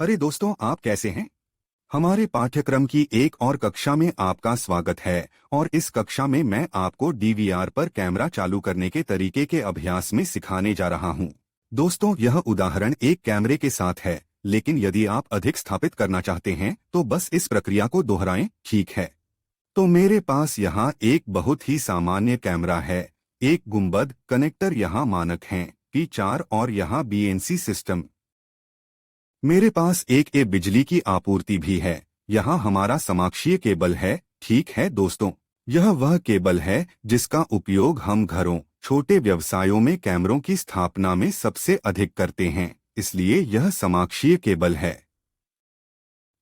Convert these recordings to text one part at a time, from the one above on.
अरे दोस्तों, आप कैसे हैं? हमारे पाठ्यक्रम की एक और कक्षा में आपका स्वागत है। और इस कक्षा में मैं आपको डीवीआर पर कैमरा चालू करने के तरीके के अभ्यास में सिखाने जा रहा हूं। दोस्तों, यह उदाहरण एक कैमरे के साथ है, लेकिन यदि आप अधिक स्थापित करना चाहते हैं तो बस इस प्रक्रिया को दोहराएं, ठीक है? तो मेरे पास यहाँ एक बहुत ही सामान्य कैमरा है। एक गुंबद कनेक्टर यहाँ मानक हैं, P4 और यहाँ बीएनसी सिस्टम। मेरे पास एक बिजली की आपूर्ति भी है। यहाँ हमारा समाक्षीय केबल है, ठीक है दोस्तों। यह वह केबल है जिसका उपयोग हम घरों, छोटे व्यवसायों में कैमरों की स्थापना में सबसे अधिक करते हैं, इसलिए यह समाक्षीय केबल है।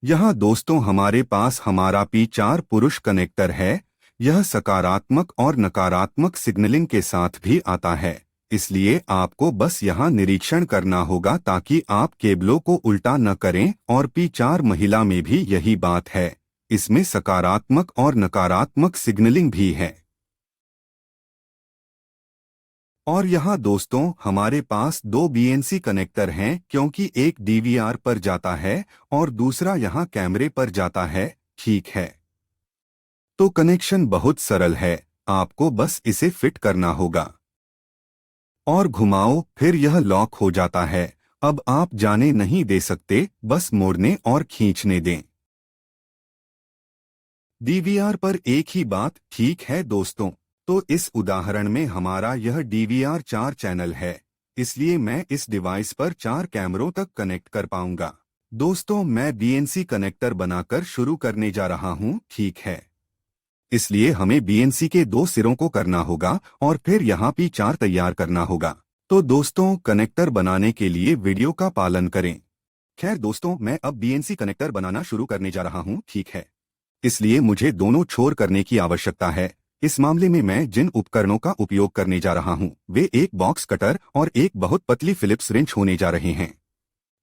यहाँ दोस्तों हमारे पास हमारा P4 पुरुष कनेक्टर है। यह सकारात्मक और नकारात्मक सिग्नलिंग के साथ भी आता है, इसलिए आपको बस यहाँ निरीक्षण करना होगा ताकि आप केबलों को उल्टा न करें। और P4 महिला में भी यही बात है, इसमें सकारात्मक और नकारात्मक सिग्नलिंग भी है। और यहाँ दोस्तों हमारे पास दो बीएनसी कनेक्टर हैं, क्योंकि एक डीवीआर पर जाता है और दूसरा यहाँ कैमरे पर जाता है, ठीक है? तो कनेक्शन बहुत सरल है, आपको बस इसे फिट करना होगा और घुमाओ, फिर यह लॉक हो जाता है। अब आप जाने नहीं दे सकते, बस मोड़ने और खींचने दें। डीवीआर पर एक ही बात, ठीक है दोस्तों? तो इस उदाहरण में हमारा यह डीवीआर 4 चैनल है, इसलिए मैं इस डिवाइस पर 4 कैमरों तक कनेक्ट कर पाऊंगा। दोस्तों, मैं बीएनसी कनेक्टर बनाकर शुरू करने जा रहा हूं, ठीक है? इसलिए हमें बीएनसी के 2 सिरों को करना होगा और फिर यहाँ P4 तैयार करना होगा। तो दोस्तों, कनेक्टर बनाने के लिए वीडियो का पालन करें। खैर दोस्तों, मैं अब बीएनसी कनेक्टर बनाना शुरू करने जा रहा हूँ, ठीक है? इसलिए मुझे दोनों छोर करने की आवश्यकता है। इस मामले में मैं जिन उपकरणों का उपयोग करने जा रहा हूँ वे एक बॉक्स कटर और एक बहुत पतली फिलिप्स रिंच होने जा रहे हैं।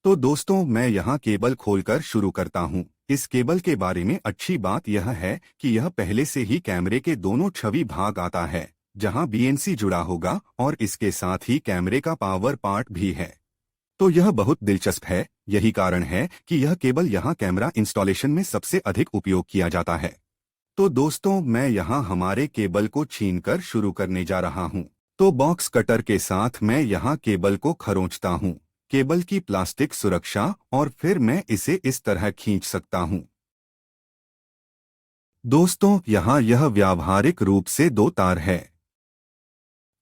तो दोस्तों, मैं यहाँ केबल खोलकर शुरू करता हूँ। इस केबल के बारे में अच्छी बात यह है कि यह पहले से ही कैमरे के दोनों छवि भाग आता है, जहाँ बीएनसी जुड़ा होगा और इसके साथ ही कैमरे का पावर पार्ट भी है। तो यह बहुत दिलचस्प है, यही कारण है कि यह केबल यहाँ कैमरा इंस्टॉलेशन में सबसे अधिक उपयोग किया जाता है। तो दोस्तों, मैं यहाँ हमारे केबल को छीनकर शुरू करने जा रहा हूँ। तो बॉक्स कटर के साथ मैं यहाँ केबल को खरोंचता हूँ, केबल की प्लास्टिक सुरक्षा, और फिर मैं इसे इस तरह खींच सकता हूँ। दोस्तों, यहाँ यह व्यावहारिक रूप से 2 तार है,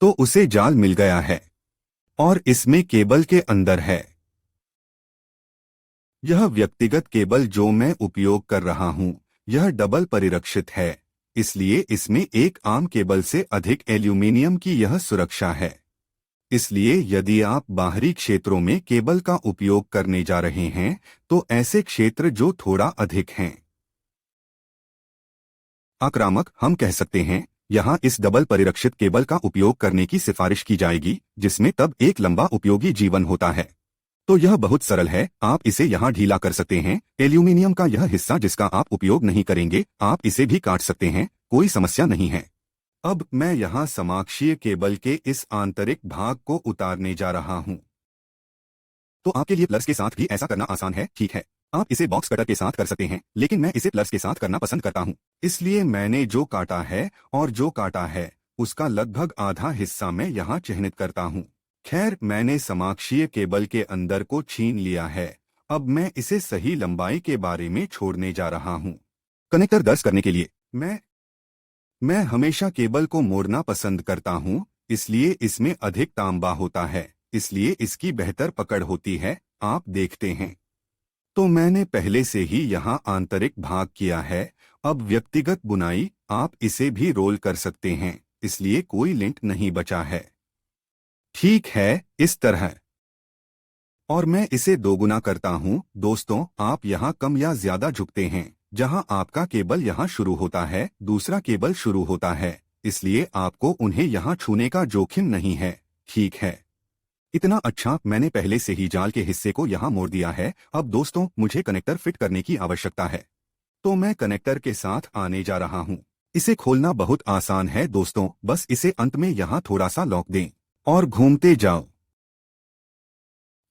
तो उसे जाल मिल गया है और इसमें केबल के अंदर है। यह व्यक्तिगत केबल जो मैं उपयोग कर रहा हूँ, यह डबल परिरक्षित है, इसलिए इसमें एक आम केबल से अधिक एल्यूमीनियम की यह सुरक्षा है। इसलिए यदि आप बाहरी क्षेत्रों में केबल का उपयोग करने जा रहे हैं तो ऐसे क्षेत्र जो थोड़ा अधिक हैं आक्रामक, हम कह सकते हैं, यहाँ इस डबल परिरक्षित केबल का उपयोग करने की सिफारिश की जाएगी, जिसमें तब एक लंबा उपयोगी जीवन होता है। तो यह बहुत सरल है, आप इसे यहाँ ढीला कर सकते हैं। एल्यूमीनियम का यह हिस्सा जिसका आप उपयोग नहीं करेंगे, आप इसे भी काट सकते हैं, कोई समस्या नहीं है। अब मैं यहाँ समाक्षीय केबल के इस आंतरिक भाग को उतारने जा रहा हूँ। तो आपके लिए प्लग्स के साथ भी ऐसा करना आसान है, ठीक है? आप इसे बॉक्स कटर के साथ कर सकते हैं, लेकिन मैं इसे प्लग्स के साथ करना पसंद करता हूँ। इसलिए मैंने जो काटा है और जो काटा है उसका लगभग आधा हिस्सा मैं यहाँ चिह्नित करता हूँ। खैर, मैंने समाक्षीय केबल के अंदर को छीन लिया है। अब मैं इसे सही लंबाई के बारे में छोड़ने जा रहा हूँ। कनेक्टर दर्ज करने के लिए मैं हमेशा केबल को मोड़ना पसंद करता हूँ, इसलिए इसमें अधिक तांबा होता है, इसलिए इसकी बेहतर पकड़ होती है, आप देखते हैं। तो मैंने पहले से ही यहाँ आंतरिक भाग किया है। अब व्यक्तिगत बुनाई, आप इसे भी रोल कर सकते हैं, इसलिए कोई लिंट नहीं बचा है, ठीक है? इस तरह। और मैं इसे दोगुना करता हूँ। दोस्तों, आप यहाँ कम या ज्यादा झुकते हैं। जहाँ आपका केबल यहाँ शुरू होता है, दूसरा केबल शुरू होता है, इसलिए आपको उन्हें यहाँ छूने का जोखिम नहीं है, ठीक है? इतना अच्छा, मैंने पहले से ही जाल के हिस्से को यहाँ मोड़ दिया है। अब दोस्तों, मुझे कनेक्टर फिट करने की आवश्यकता है। तो मैं कनेक्टर के साथ आने जा रहा हूँ। इसे खोलना बहुत आसान है दोस्तों, बस इसे अंत में यहाँ थोड़ा सा लॉक दें और घूमते जाओ।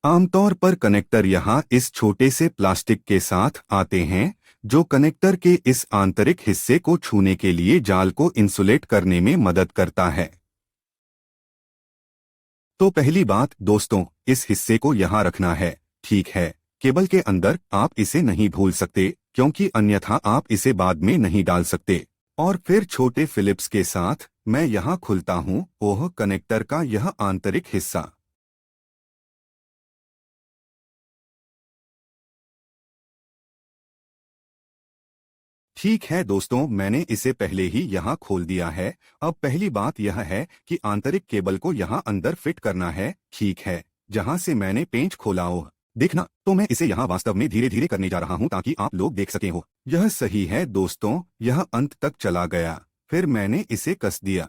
आमतौर पर कनेक्टर यहाँ इस छोटे से प्लास्टिक के साथ आते हैं, जो कनेक्टर के इस आंतरिक हिस्से को छूने के लिए जाल को इंसुलेट करने में मदद करता है। तो पहली बात दोस्तों, इस हिस्से को यहाँ रखना है, ठीक है। केबल के अंदर आप इसे नहीं भूल सकते, क्योंकि अन्यथा आप इसे बाद में नहीं डाल सकते। और फिर छोटे फिलिप्स के साथ मैं यहाँ खुलता हूँ ओह कनेक्टर का यह आंतरिक हिस्सा। ठीक है दोस्तों, मैंने इसे पहले ही यहाँ खोल दिया है। अब पहली बात यह है कि आंतरिक केबल को यहाँ अंदर फिट करना है, ठीक है। जहाँ से मैंने पेंच खोला हो, देखना, तो मैं इसे यहाँ वास्तव में धीरे धीरे करने जा रहा हूँ ताकि आप लोग देख सकें हो। यह सही है दोस्तों, यह अंत तक चला गया। फिर मैंने इसे कस दिया।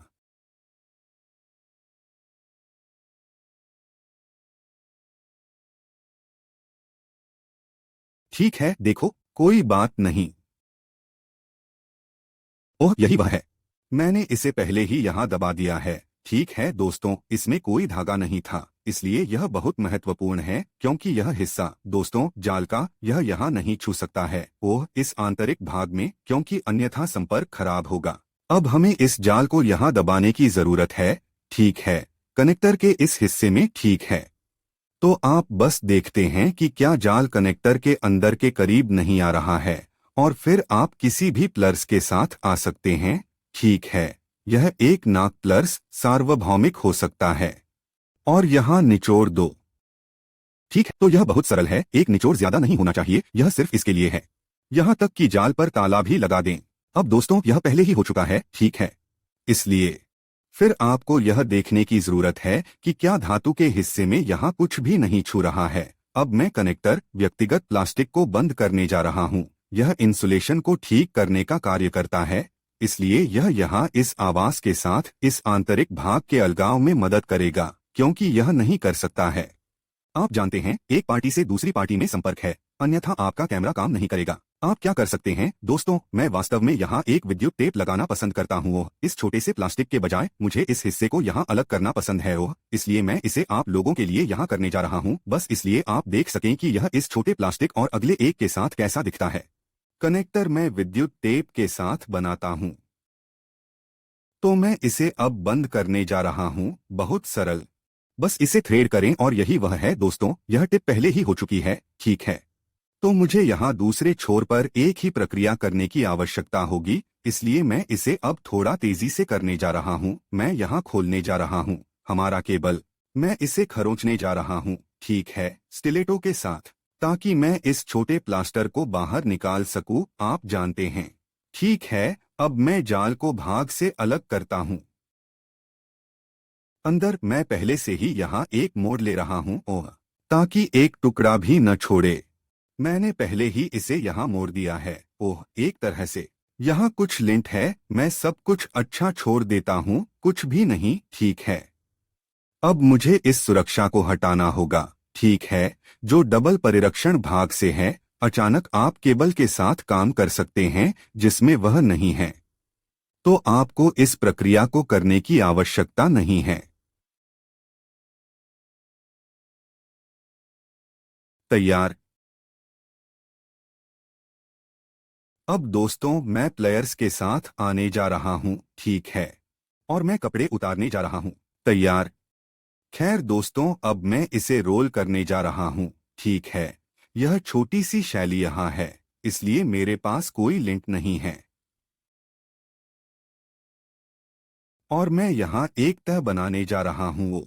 ठीक है, देखो, कोई बात नहीं। ओह, यही वह है। मैंने इसे पहले ही यहाँ दबा दिया है। ठीक है दोस्तों, इसमें कोई धागा नहीं था, इसलिए यह बहुत महत्वपूर्ण है, क्योंकि यह हिस्सा दोस्तों जाल का यह यहाँ नहीं छू सकता है ओह इस आंतरिक भाग में, क्योंकि अन्यथा संपर्क खराब होगा। अब हमें इस जाल को यहाँ दबाने की जरूरत है, ठीक है। कनेक्टर के इस हिस्से में, ठीक है। तो आप बस देखते हैं कि क्या जाल कनेक्टर के अंदर के करीब नहीं आ रहा है, और फिर आप किसी भी प्लर्स के साथ आ सकते हैं, ठीक है। यह एक नाक प्लर्स सार्वभौमिक हो सकता है। और यहाँ निचोड़ दो। ठीक है, तो यह बहुत सरल है, एक निचोड़ ज्यादा नहीं होना चाहिए, यह सिर्फ इसके लिए है। यहाँ तक कि जाल पर ताला भी लगा दें। अब दोस्तों, यह पहले ही हो चुका है, ठीक है। इसलिए फिर आपको यह देखने की जरूरत है कि क्या धातु के हिस्से में यहाँ कुछ भी नहीं छू रहा है। अब मैं कनेक्टर व्यक्तिगत प्लास्टिक को बंद करने जा रहा हूँ। यह इंसुलेशन को ठीक करने का कार्य करता है, इसलिए यह यहाँ इस आवास के साथ इस आंतरिक भाग के अलगाव में मदद करेगा, क्योंकि यह नहीं कर सकता है। आप जानते हैं, एक पार्टी से दूसरी पार्टी में संपर्क है, अन्यथा आपका कैमरा काम नहीं करेगा। आप क्या कर सकते हैं दोस्तों, मैं वास्तव में यहाँ एक विद्युत टेप लगाना पसंद करता हूँ ओह इस छोटे से प्लास्टिक के बजाय मुझे इस हिस्से को यहाँ अलग करना पसंद है ओह इसलिए मैं इसे आप लोगों के लिए यहाँ करने जा रहा हूँ, बस इसलिए आप देख सकें कि यह इस छोटे प्लास्टिक और अगले एक के साथ कैसा दिखता है। कनेक्टर मैं विद्युत टेप के साथ बनाता हूँ, तो मैं इसे अब बंद करने जा रहा हूँ, बहुत सरल। बस इसे थ्रेड करें और यही वह है दोस्तों, यह टिप पहले ही हो चुकी है, ठीक है। तो मुझे यहाँ दूसरे छोर पर एक ही प्रक्रिया करने की आवश्यकता होगी, इसलिए मैं इसे अब थोड़ा तेजी से करने जा रहा हूँ। मैं यहाँ खोलने जा रहा हूँ हमारा केबल। मैं इसे खरोंचने जा रहा हूँ, ठीक है, स्टिलेटो के साथ, ताकि मैं इस छोटे प्लास्टर को बाहर निकाल सकूँ, आप जानते हैं। ठीक है, अब मैं जाल को भाग से अलग करता हूँ। अंदर मैं पहले से ही यहाँ एक मोड़ ले रहा हूँ ओह ताकि एक टुकड़ा भी न छोड़े। मैंने पहले ही इसे यहाँ मोड़ दिया है ओह एक तरह से। यहाँ कुछ लिंट है, मैं सब कुछ अच्छा छोड़ देता हूँ, कुछ भी नहीं, ठीक है। अब मुझे इस सुरक्षा को हटाना होगा, ठीक है, जो डबल परिरक्षण भाग से है। अचानक आप केबल के साथ काम कर सकते हैं जिसमें वह नहीं है, तो आपको इस प्रक्रिया को करने की आवश्यकता नहीं है। तैयार। अब दोस्तों, मैं प्लेयर्स के साथ आने जा रहा हूँ, ठीक है, और मैं कपड़े उतारने जा रहा हूँ। तैयार। खैर दोस्तों, अब मैं इसे रोल करने जा रहा हूँ, ठीक है। यह छोटी सी शैली यहाँ है, इसलिए मेरे पास कोई लिंक नहीं है, और मैं यहाँ एक तह बनाने जा रहा हूँ वो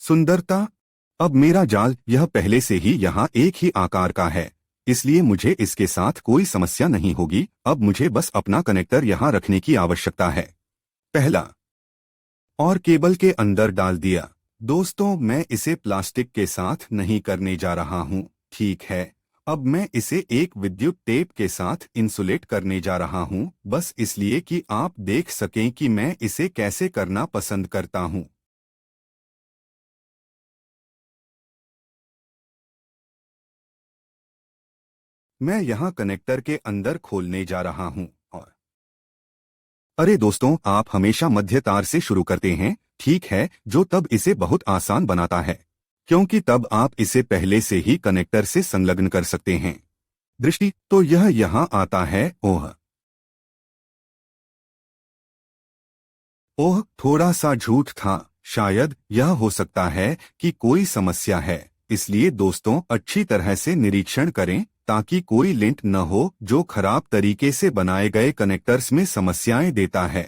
सुंदरता। अब मेरा जाल यह पहले से ही यहाँ एक ही आकार का है, इसलिए मुझे इसके साथ कोई समस्या नहीं होगी। अब मुझे बस अपना कनेक्टर यहाँ रखने की आवश्यकता है। पहला, और केबल के अंदर डाल दिया। दोस्तों, मैं इसे प्लास्टिक के साथ नहीं करने जा रहा हूँ, ठीक है। अब मैं इसे एक विद्युत टेप के साथ इंसुलेट करने जा रहा हूँ, बस इसलिए कि आप देख सकें कि मैं इसे कैसे करना पसंद करता हूँ। मैं यहाँ कनेक्टर के अंदर खोलने जा रहा हूँ, और अरे दोस्तों, आप हमेशा मध्य तार से शुरू करते हैं, ठीक है, जो तब इसे बहुत आसान बनाता है, क्योंकि तब आप इसे पहले से ही कनेक्टर से संलग्न कर सकते हैं। दृष्टि तो यह यहाँ आता है। ओह ओह, थोड़ा सा झूठ था। शायद यह हो सकता है कि कोई समस्या है। इसलिए दोस्तों, अच्छी तरह से निरीक्षण करें ताकि कोई लिंक न हो जो खराब तरीके से बनाए गए कनेक्टर्स में समस्याएं देता है।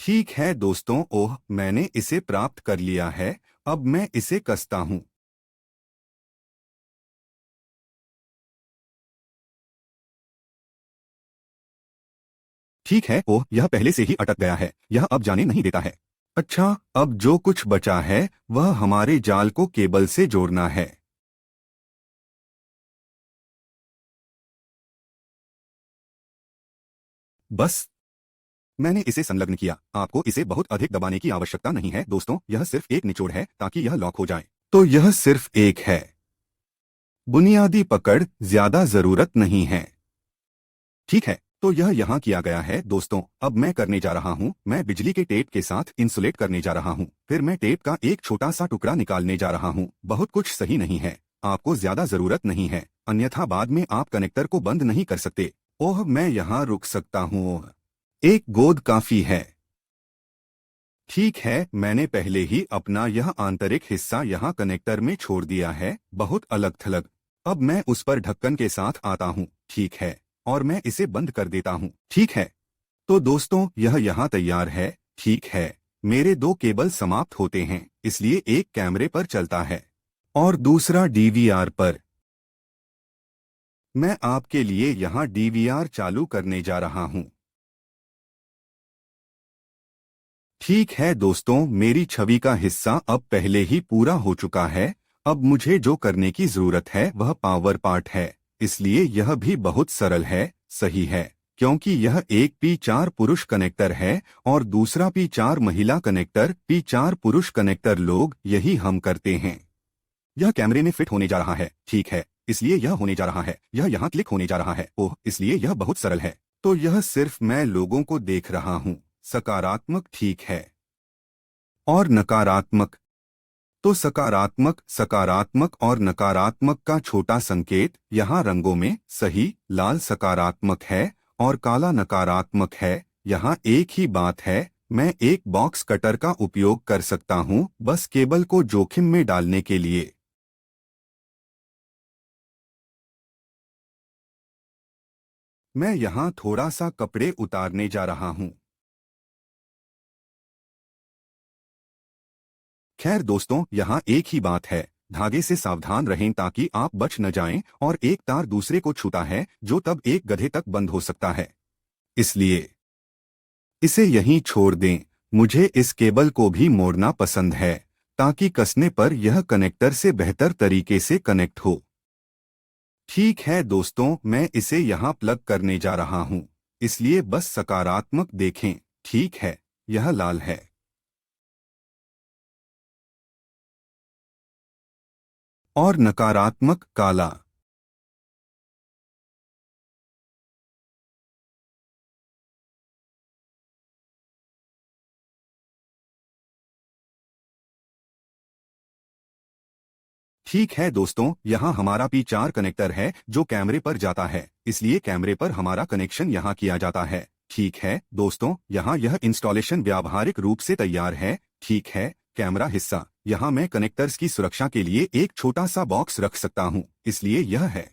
ठीक है दोस्तों, ओह, मैंने इसे प्राप्त कर लिया है। अब मैं इसे कसता हूँ। ठीक है, ओह, यह पहले से ही अटक गया है। यह अब जाने नहीं देता है। अच्छा, अब जो कुछ बचा है वह हमारे जाल को केबल से जोड़ना है। बस मैंने इसे संलग्न किया। आपको इसे बहुत अधिक दबाने की आवश्यकता नहीं है दोस्तों, यह सिर्फ एक निचोड़ है ताकि यह लॉक हो जाए। तो यह सिर्फ एक है। बुनियादी पकड़, ज्यादा जरूरत नहीं है। ठीक है, तो यह यहाँ किया गया है दोस्तों। अब मैं करने जा रहा हूँ, मैं बिजली के टेप के साथ इंसुलेट करने जा रहा हूँ। फिर मैं टेप का एक छोटा सा टुकड़ा निकालने जा रहा हूँ। बहुत कुछ सही नहीं है, आपको ज्यादा जरूरत नहीं है, अन्यथा बाद में आप कनेक्टर को बंद नहीं कर सकते। ओह, मैं यहाँ रुक सकता हूँ। ओह, एक गोंद काफी है। ठीक है, मैंने पहले ही अपना यह आंतरिक हिस्सा यहाँ कनेक्टर में छोड़ दिया है, बहुत अलग थलग। अब मैं उस पर ढक्कन के साथ आता हूँ, ठीक है, और मैं इसे बंद कर देता हूँ। ठीक है, तो दोस्तों, यह यहाँ तैयार है। ठीक है, मेरे दो केबल समाप्त होते हैं, इसलिए एक कैमरे पर चलता है और दूसरा डीवीआर पर। मैं आपके लिए यहाँ डीवीआर चालू करने जा रहा हूँ। ठीक है दोस्तों, मेरी छवि का हिस्सा अब पहले ही पूरा हो चुका है। अब मुझे जो करने की जरूरत है वह पावर पार्ट है, इसलिए यह भी बहुत सरल है, सही है, क्योंकि यह एक P4 पुरुष कनेक्टर है और दूसरा P4 महिला कनेक्टर। P4 पुरुष कनेक्टर लोग, यही हम करते हैं। यह कैमरे में फिट होने जा रहा है, ठीक है, इसलिए यह होने जा रहा है। यह यहाँ क्लिक होने जा रहा है। ओह, इसलिए यह बहुत सरल है। तो यह सिर्फ मैं लोगों को देख रहा हूँ। सकारात्मक, ठीक है, और नकारात्मक। तो सकारात्मक, सकारात्मक और नकारात्मक का छोटा संकेत यहाँ रंगों में, सही, लाल सकारात्मक है और काला नकारात्मक है। यहाँ एक ही बात है, मैं एक बॉक्स कटर का उपयोग कर सकता हूँ बस केबल को जोखिम में डालने के लिए। मैं यहाँ थोड़ा सा कपड़े उतारने जा रहा हूँ। खैर दोस्तों, यहाँ एक ही बात है, धागे से सावधान रहें ताकि आप बच न जाएं और एक तार दूसरे को छूता है जो तब एक गधे तक बंद हो सकता है। इसलिए इसे यहीं छोड़ दें। मुझे इस केबल को भी मोड़ना पसंद है ताकि कसने पर यह कनेक्टर से बेहतर तरीके से कनेक्ट हो। ठीक है दोस्तों, मैं इसे यहाँ प्लग करने जा रहा हूँ, इसलिए बस सकारात्मक देखें। ठीक है, यह लाल है और नकारात्मक काला। ठीक है दोस्तों, यहाँ हमारा P4 कनेक्टर है जो कैमरे पर जाता है, इसलिए कैमरे पर हमारा कनेक्शन यहाँ किया जाता है। ठीक है दोस्तों, यहाँ यह इंस्टॉलेशन व्यावहारिक रूप से तैयार है। ठीक है, कैमरा हिस्सा, यहाँ मैं कनेक्टर्स की सुरक्षा के लिए एक छोटा सा बॉक्स रख सकता हूँ, इसलिए यह है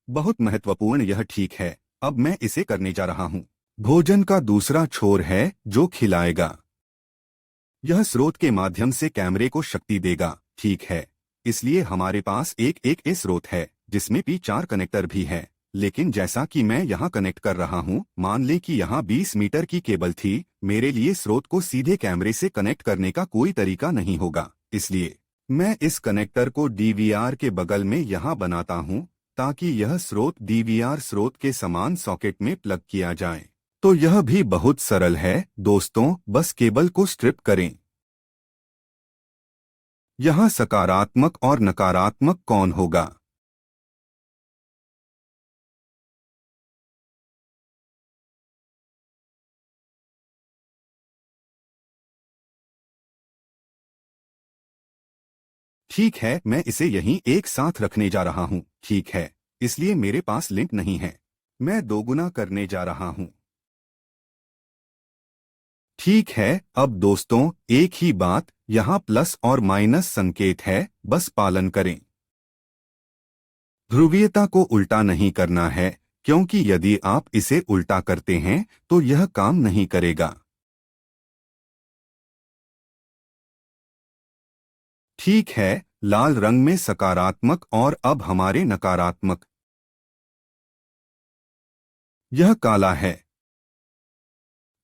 बहुत महत्वपूर्ण। यह ठीक है, अब मैं इसे करने जा रहा हूँ। भोजन का दूसरा छोर है जो खिलाएगा। यह स्रोत के माध्यम से कैमरे को शक्ति देगा, ठीक है, इसलिए हमारे पास एक एक ए स्रोत है जिसमें P4 कनेक्टर भी है। लेकिन जैसा कि मैं यहाँ कनेक्ट कर रहा हूँ, मान लें कि यहाँ 20 मीटर की केबल थी, मेरे लिए स्रोत को सीधे कैमरे से कनेक्ट करने का कोई तरीका नहीं होगा, इसलिए मैं इस कनेक्टर को डीवीआर के बगल में यहाँ बनाता हूँ ताकि यह स्रोत डीवीआर स्रोत के समान सॉकेट में प्लग किया जाए। तो यह भी बहुत सरल है दोस्तों, बस केबल को स्ट्रिप करें। यहाँ सकारात्मक और नकारात्मक कौन होगा? ठीक है, मैं इसे यहीं एक साथ रखने जा रहा हूँ। ठीक है, इसलिए मेरे पास लिंक नहीं है। मैं दोगुना करने जा रहा हूँ। ठीक है, अब दोस्तों एक ही बात, यहाँ प्लस और माइनस संकेत है, बस पालन करें। ध्रुवीयता को उल्टा नहीं करना है, क्योंकि यदि आप इसे उल्टा करते हैं तो यह काम नहीं करेगा। ठीक है, लाल रंग में सकारात्मक और अब हमारे नकारात्मक। यह काला है।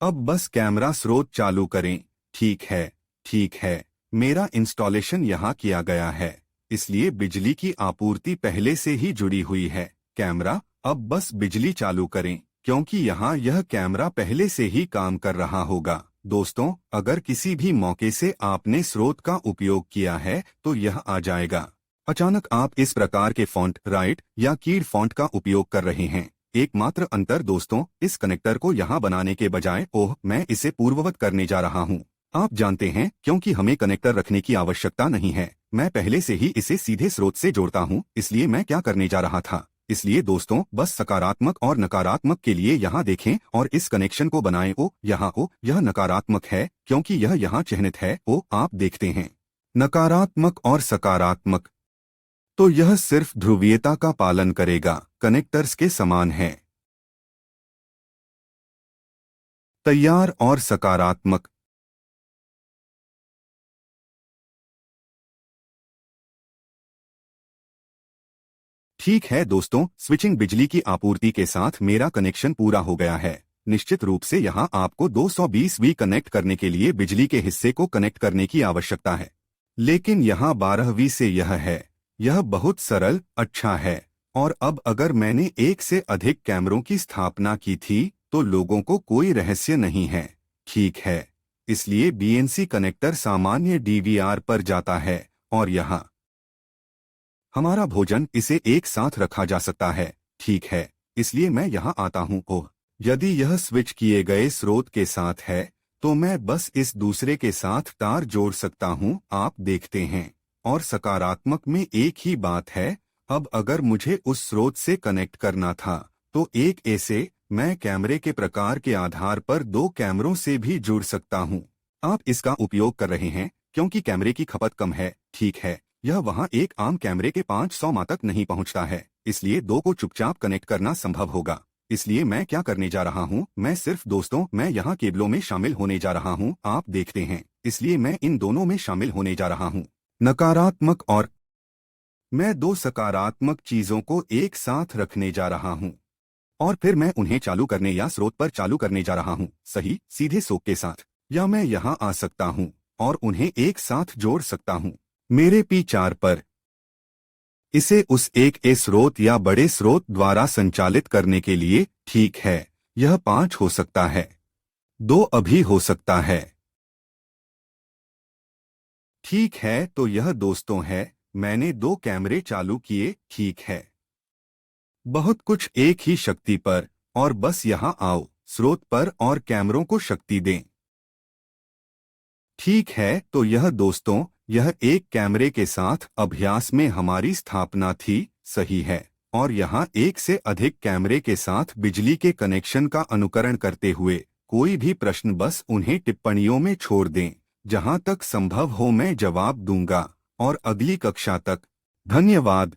अब बस कैमरा स्रोत चालू करें। ठीक है, ठीक है, मेरा इंस्टॉलेशन यहाँ किया गया है, इसलिए बिजली की आपूर्ति पहले से ही जुड़ी हुई है। कैमरा, अब बस बिजली चालू करें, क्योंकि यहाँ यह कैमरा पहले से ही काम कर रहा होगा। दोस्तों, अगर किसी भी मौके से आपने स्रोत का उपयोग किया है तो यह आ जाएगा। अचानक आप इस प्रकार के फॉन्ट, राइट या कीड फॉन्ट का उपयोग कर रहे हैं। एकमात्र अंतर दोस्तों, इस कनेक्टर को यहाँ बनाने के बजाय मैं इसे पूर्ववत करने जा रहा हूँ। आप जानते हैं, क्योंकि हमें कनेक्टर रखने की आवश्यकता नहीं है, मैं पहले से ही इसे सीधे स्रोत से जोड़ता हूँ, इसलिए मैं क्या करने जा रहा था। इसलिए दोस्तों, बस सकारात्मक और नकारात्मक के लिए यहाँ देखें और इस कनेक्शन को बनाएं। यहाँ यह नकारात्मक है, क्योंकि यह यहाँ चिह्नित है। आप देखते हैं, नकारात्मक और सकारात्मक, तो यह सिर्फ ध्रुवीयता का पालन करेगा, कनेक्टर्स के समान है। तैयार और सकारात्मक। ठीक है दोस्तों, स्विचिंग बिजली की आपूर्ति के साथ मेरा कनेक्शन पूरा हो गया है। निश्चित रूप से यहाँ आपको 220V कनेक्ट करने के लिए बिजली के हिस्से को कनेक्ट करने की आवश्यकता है, लेकिन यहाँ 12V से यह है। यह बहुत सरल, अच्छा है। और अब अगर मैंने एक से अधिक कैमरों की स्थापना की थी तो लोगों को कोई रहस्य नहीं है। ठीक है, इसलिए BNC कनेक्टर सामान्य DVR पर जाता है और यहाँ हमारा भोजन, इसे एक साथ रखा जा सकता है। ठीक है, इसलिए मैं यहाँ आता हूँ। यदि यह स्विच किए गए स्रोत के साथ है तो मैं बस इस दूसरे के साथ तार जोड़ सकता हूँ, आप देखते हैं। और सकारात्मक में एक ही बात है। अब अगर मुझे उस स्रोत से कनेक्ट करना था तो एक ऐसे, मैं कैमरे के प्रकार के आधार पर 2 कैमरों से भी जुड़ सकता हूँ। आप इसका उपयोग कर रहे हैं क्योंकि कैमरे की खपत कम है। ठीक है, यह वहाँ एक आम कैमरे के 500 माह तक नहीं पहुँचता है, इसलिए 2 को चुपचाप कनेक्ट करना संभव होगा। इसलिए मैं क्या करने जा रहा हूँ, मैं सिर्फ दोस्तों, मैं यहाँ केबलों में शामिल होने जा रहा हूँ, आप देखते हैं। इसलिए मैं इन दोनों में शामिल होने जा रहा हूँ, नकारात्मक और मैं 2 सकारात्मक चीजों को एक साथ रखने जा रहा हूँ और फिर मैं उन्हें चालू करने या स्रोत पर चालू करने जा रहा हूँ, सही, सीधे सोक के साथ। या मैं यहाँ आ सकता हूँ और उन्हें एक साथ जोड़ सकता हूँ मेरे P4 पर। इसे उस एक स्रोत या बड़े स्रोत द्वारा संचालित करने के लिए। ठीक है, यह 5 हो सकता है, 2 अभी हो सकता है। ठीक है, तो यह दोस्तों है, मैंने 2 कैमरे चालू किए। ठीक है, बहुत कुछ एक ही शक्ति पर, और बस यहाँ आओ, स्रोत पर और कैमरों को शक्ति दें। ठीक है, तो यह दोस्तों, यह एक कैमरे के साथ अभ्यास में हमारी स्थापना थी, सही है। और यहाँ एक से अधिक कैमरे के साथ बिजली के कनेक्शन का अनुकरण करते हुए कोई भी प्रश्न बस उन्हें टिप्पणियों में छोड़ दें, जहाँ तक संभव हो मैं जवाब दूंगा। और अगली कक्षा तक धन्यवाद।